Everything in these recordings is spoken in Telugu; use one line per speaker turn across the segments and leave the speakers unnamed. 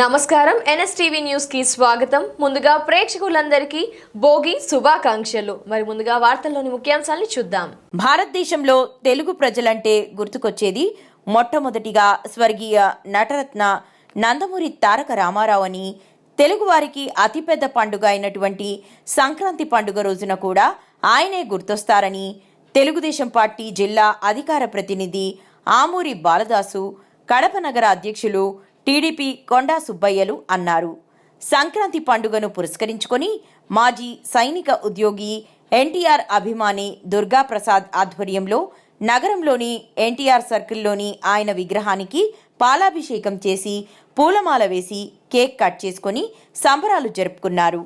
నమస్కారం ఎన్ఎస్టీవీ న్యూస్ కి స్వాగతం. ముందుగా ప్రేక్షకులందరికీ భోగి శుభాకాంక్షలు. మరి ముందుగా వార్తల్లోని ముఖ్యాంశాలను చూద్దాం.
భారతదేశంలో తెలుగు ప్రజలంటే గుర్తుకొచ్చేది మొట్టమొదటిగా స్వర్గీయ నటరత్న నందమూరి తారక రామారావు అని, తెలుగువారికి అతిపెద్ద పండుగ అయినటువంటి సంక్రాంతి పండుగ రోజున కూడా ఆయనే గుర్తొస్తారని తెలుగుదేశం పార్టీ జిల్లా అధికార ప్రతినిధి ఆమూరి బాలదాసు, కడప నగర అధ్యక్షులు టీడీపీ కొండా సుబ్బయ్యలు అన్నారు. సంక్రాంతి పండుగను పురస్కరించుకొని మాజీ సైనిక ఉద్యోగి ఎన్టీఆర్ అభిమాని దుర్గాప్రసాద్ ఆధ్వర్యంలో నగరంలోని ఎన్టీఆర్ సర్కిల్లోని ఆయన విగ్రహానికి పాలాభిషేకం చేసి పూలమాల వేసి కేక్ కట్ చేసుకొని సంబరాలు జరుపుకున్నారు.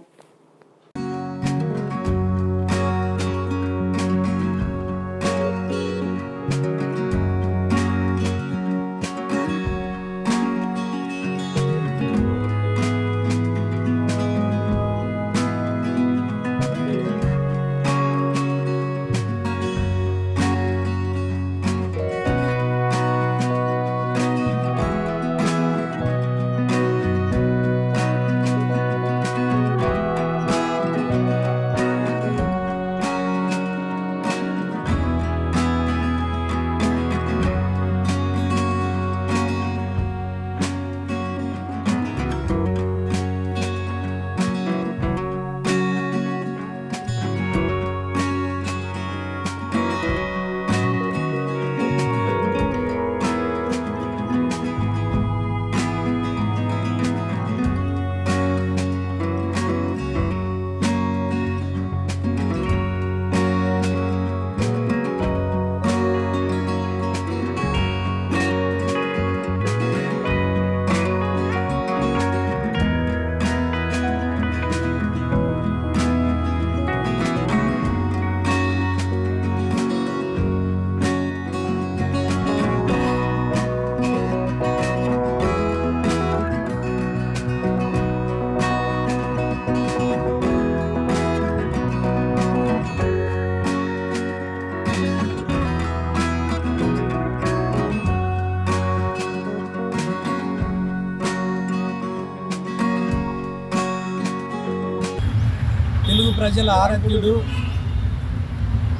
తెలుగు ప్రజల ఆరాధ్యుడు,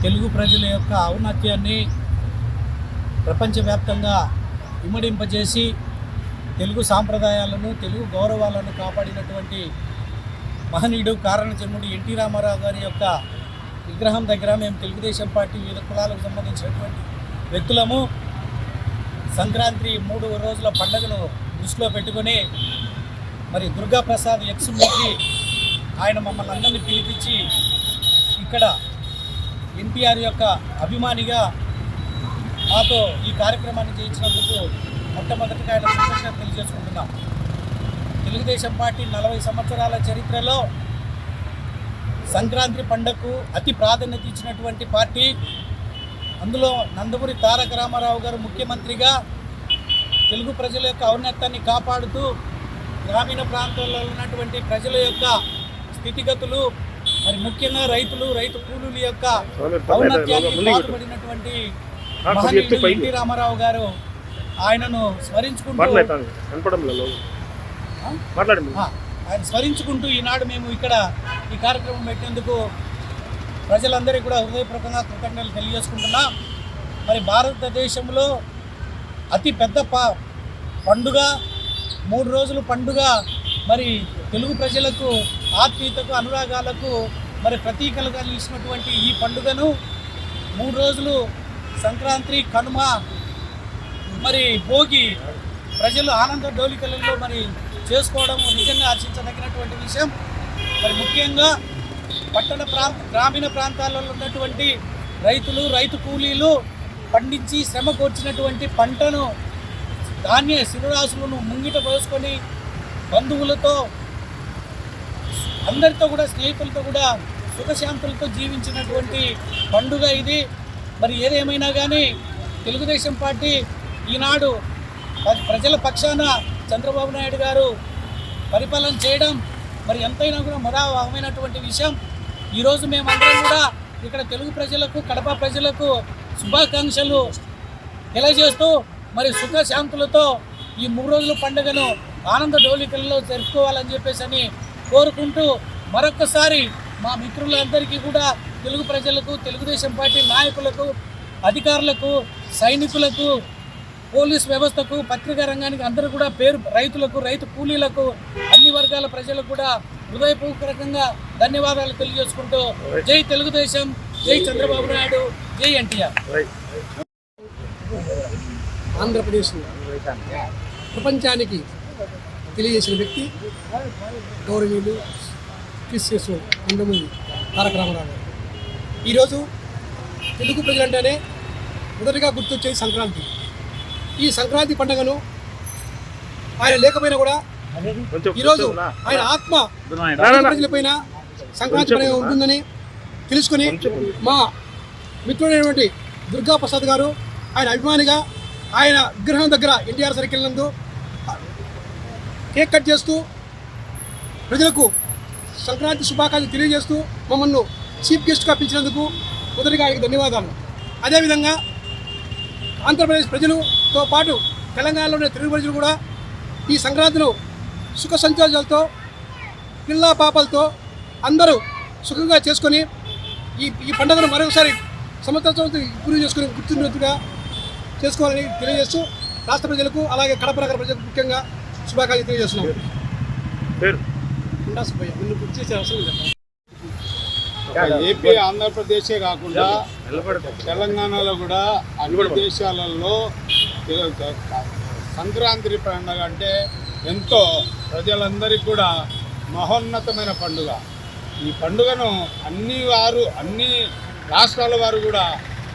తెలుగు ప్రజల యొక్క ఔన్నత్యాన్ని ప్రపంచవ్యాప్తంగా ఇమ్మడింపజేసి తెలుగు సాంప్రదాయాలను, తెలుగు గౌరవాలను కాపాడినటువంటి మహనీయుడు, కారణజన్ముడు ఎన్టీ రామారావు గారి యొక్క విగ్రహం దగ్గర మేము తెలుగుదేశం పార్టీ వివిధ కులాలకు సంబంధించినటువంటి వ్యక్తులము సంక్రాంతి 3 రోజుల పండుగను దృష్టిలో పెట్టుకొని మరి దుర్గాప్రసాద్ ఎక్స్మూర్తి ఆయన మమ్మల్ని అందరినీ పిలిపించి ఇక్కడ ఎన్టీఆర్ యొక్క అభిమానిగా మాతో ఈ కార్యక్రమాన్ని చేయించినందుకు మొట్టమొదటిగా ఆయన కృతజ్ఞతలు తెలియజేసుకుంటున్నాం. తెలుగుదేశం పార్టీ 40 సంవత్సరాల చరిత్రలో సంక్రాంతి పండుగకు అతి ప్రాధాన్యత ఇచ్చినటువంటి పార్టీ. అందులో నందమూరి తారక రామారావు గారు ముఖ్యమంత్రిగా తెలుగు ప్రజల యొక్క ఔన్నత్యాన్ని కాపాడుతూ గ్రామీణ ప్రాంతాల్లో ఉన్నటువంటి ప్రజల యొక్క స్థితిగతులు, మరి ముఖ్యంగా రైతు కూలీల యొక్క ఔన్నత్యాన్ని పాటుపడినటువంటి మహనీయుడు ఎన్టీ రామారావు గారు ఆయనను స్మరించుకుంటూ ఈనాడు మేము ఇక్కడ ఈ కార్యక్రమం పెట్టేందుకు ప్రజలందరికీ కూడా హృదయపూర్వకంగా కృతజ్ఞతలు తెలియజేసుకుంటున్నాం. మరి భారతదేశంలో అతి పెద్ద పండుగ, 3 రోజులు పండుగ, మరి తెలుగు ప్రజలకు ఆత్మీయతకు, అనురాగాలకు మరి ప్రతీకలుగా నిలిచినటువంటి ఈ పండుగను 3 రోజులు సంక్రాంతి, కనుమ, మరి భోగి ప్రజలు ఆనంద డోలికలలో మరి చేసుకోవడం నిజంగా హర్షించదగినటువంటి విషయం. మరి ముఖ్యంగా గ్రామీణ ప్రాంతాలలో ఉన్నటువంటి రైతు కూలీలు పండించి శ్రమ కోర్చినటువంటి పంటను, ధాన్య శివరాశులను ముంగిట పోసుకొని బంధువులతో, అందరితో కూడా, స్నేహితులతో కూడా సుఖశాంతులతో జీవించినటువంటి పండుగ ఇది. మరి ఏదేమైనా కానీ తెలుగుదేశం పార్టీ ఈనాడు ప్రజల పక్షాన చంద్రబాబు నాయుడు గారు పరిపాలన చేయడం మరి ఎంతైనా కూడా మదావహమైనటువంటి విషయం. ఈరోజు మేమందరం కూడా ఇక్కడ తెలుగు ప్రజలకు, కడప ప్రజలకు శుభాకాంక్షలు తెలియజేస్తూ మరి సుఖశాంతులతో ఈ 3 రోజుల పండుగను ఆనంద డోలికల్లో జరుపుకోవాలని చెప్పేసి అని కోరుకుంటూ మరొకసారి మా మిత్రులందరికీ కూడా తెలుగు ప్రజలకు, తెలుగుదేశం పార్టీ నాయకులకు, అధికారులకు, సైనికులకు, పోలీస్ వ్యవస్థకు, పత్రికా రంగానికి అందరూ కూడా రైతులకు, రైతు కూలీలకు, అన్ని వర్గాల ప్రజలకు కూడా హృదయపూర్వకంగా ధన్యవాదాలు తెలియజేసుకుంటూ జై తెలుగుదేశం, జై చంద్రబాబు నాయుడు, జై ఎన్టీఆర్.
ఆంధ్రప్రదేశ్ ప్రపంచానికి తెలియజేసిన వ్యక్తి గౌరవనీయులు క్రిస్టియస్ నందమూరి తారక రామారావు గారు. ఈరోజు తెలుగు ప్రజలంటేనే మొదటిగా గుర్తొచ్చేది సంక్రాంతి. ఈ సంక్రాంతి పండుగను ఆయన లేకపోయినా కూడా ఈరోజు ఆయన ఆత్మ ప్రజలపైన సంక్రాంతి పండుగ ఉంటుందని తెలుసుకొని మా మిత్రుడైనటువంటి దుర్గా ప్రసాద్ గారు ఆయన అభిమానిగా ఆయన విగ్రహం దగ్గర ఎన్టీఆర్ సర్కిల్ నందు కేక్ కట్ చేస్తూ ప్రజలకు సంక్రాంతి శుభాకాంక్షలు తెలియజేస్తూ మమ్మల్ని చీఫ్ గెస్ట్గా పిలిచినందుకు మొదటిగా ఆయనకు ధన్యవాదాలు. అదేవిధంగా ఆంధ్రప్రదేశ్ ప్రజలతో పాటు తెలంగాణలోని తెలుగు ప్రజలు కూడా ఈ సంక్రాంతిలో సుఖ సంతోషాలతో పిల్ల పాపలతో అందరూ సుఖంగా చేసుకొని ఈ పండుగను మరొకసారి సంవత్సరం ఇంప్రూవ్ చేసుకుని గుర్తున్నట్టుగా చేసుకోవాలని తెలియజేస్తూ రాష్ట్ర ప్రజలకు అలాగే కడప నగర ప్రజలకు ముఖ్యంగా శుభాకాంక్షలు తెలియజేస్తున్నాం. నిన్ను గుర్తు చేసే అవసరం లేదు.
ఏపీ, ఆంధ్రప్రదేశే కాకుండా తెలంగాణలో కూడా అన్ని దేశాలలో సంక్రాంతి పండుగ అంటే ఎంతో ప్రజలందరికీ కూడా మహోన్నతమైన పండుగ. ఈ పండుగను అన్ని రాష్ట్రాల వారు కూడా